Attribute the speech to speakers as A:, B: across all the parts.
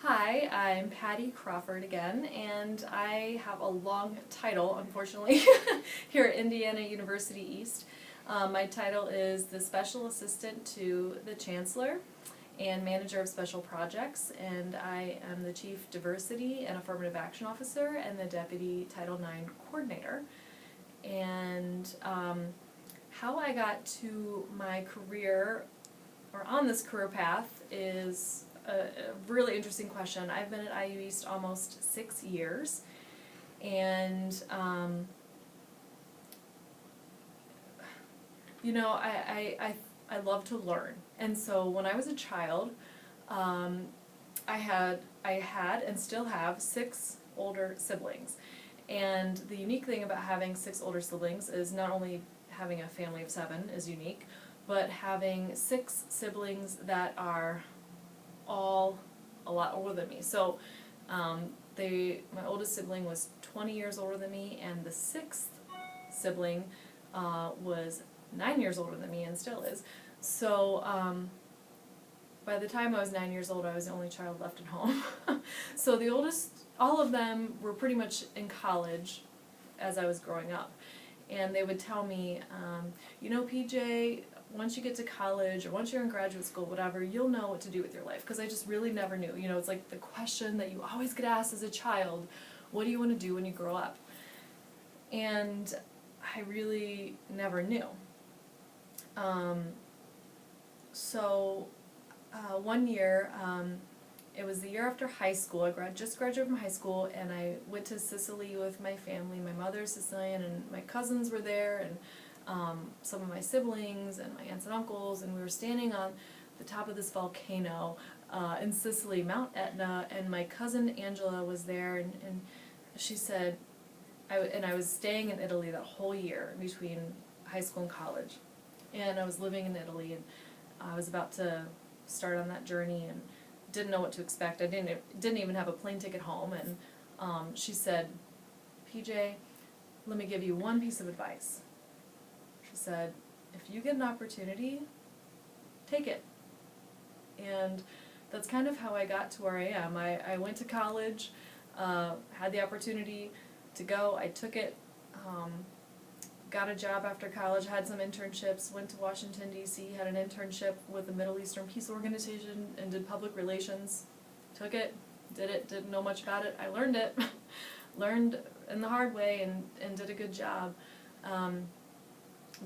A: Hi, I'm Patty Crawford again, and I have a long title, unfortunately, here at Indiana University East. My title is the Special Assistant to the Chancellor and Manager of Special Projects, and I am the Chief Diversity and Affirmative Action Officer and the Deputy Title IX Coordinator. And how I got to my career, or on this career path, is a really interesting question. I've been at IU East almost 6 years, and you know, I love to learn. And so when I was a child, I had and still have 6 older siblings. And the unique thing about having 6 older siblings is not only having a family of 7 is unique, but having 6 siblings that are all a lot older than me. So my oldest sibling was 20 years older than me, and the 6th sibling was 9 years older than me and still is. So by the time I was 9 years old, I was the only child left at home. So the oldest, all of them were pretty much in college as I was growing up. And they would tell me, you know, PJ, once you get to college or once you're in graduate school, whatever, you'll know what to do with your life. Because I just really never knew. You know, it's like the question that you always get asked as a child, what do you want to do when you grow up? And I really never knew. One year, it was the year after high school. I just graduated from high school, and I went to Sicily with my family. My mother's Sicilian, and my cousins were there, and some of my siblings and my aunts and uncles, and we were standing on the top of this volcano in Sicily, Mount Etna, and my cousin Angela was there, and she said, I was staying in Italy that whole year between high school and college, and I was living in Italy, and I was about to start on that journey and didn't know what to expect. I didn't even have a plane ticket home, and she said, PJ, let me give you one piece of advice. She said, if you get an opportunity, take it. And that's kind of how I got to where I am. I went to college, had the opportunity to go, I took it, got a job after college, had some internships, went to Washington, D.C., had an internship with the Middle Eastern Peace Organization and did public relations. Took it, did it, didn't know much about it. I learned it, learned in the hard way, and did a good job.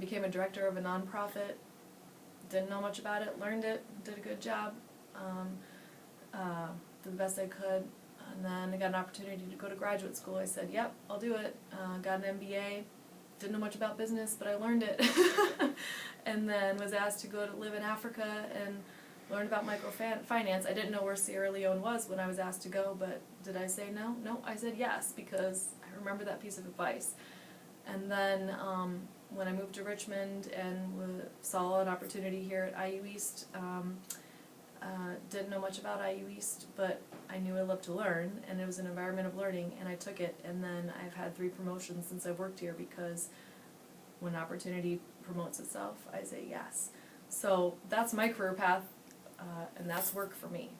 A: Became a director of a nonprofit, didn't know much about it, learned it, did a good job, did the best I could, and then I got an opportunity to go to graduate school. I said, yep, I'll do it. Got an M.B.A., didn't know much about business, but I learned it. And then was asked to go to live in Africa and learn about microfinance. I didn't know where Sierra Leone was when I was asked to go, but did I say no? No, I said yes, because I remember that piece of advice. And then when I moved to Richmond and saw an opportunity here at IU East, didn't know much about IU East, but I knew I loved to learn, and it was an environment of learning, and I took it. And then I've had 3 promotions since I've worked here, because when opportunity promotes itself, I say yes. So that's my career path, and that's work for me.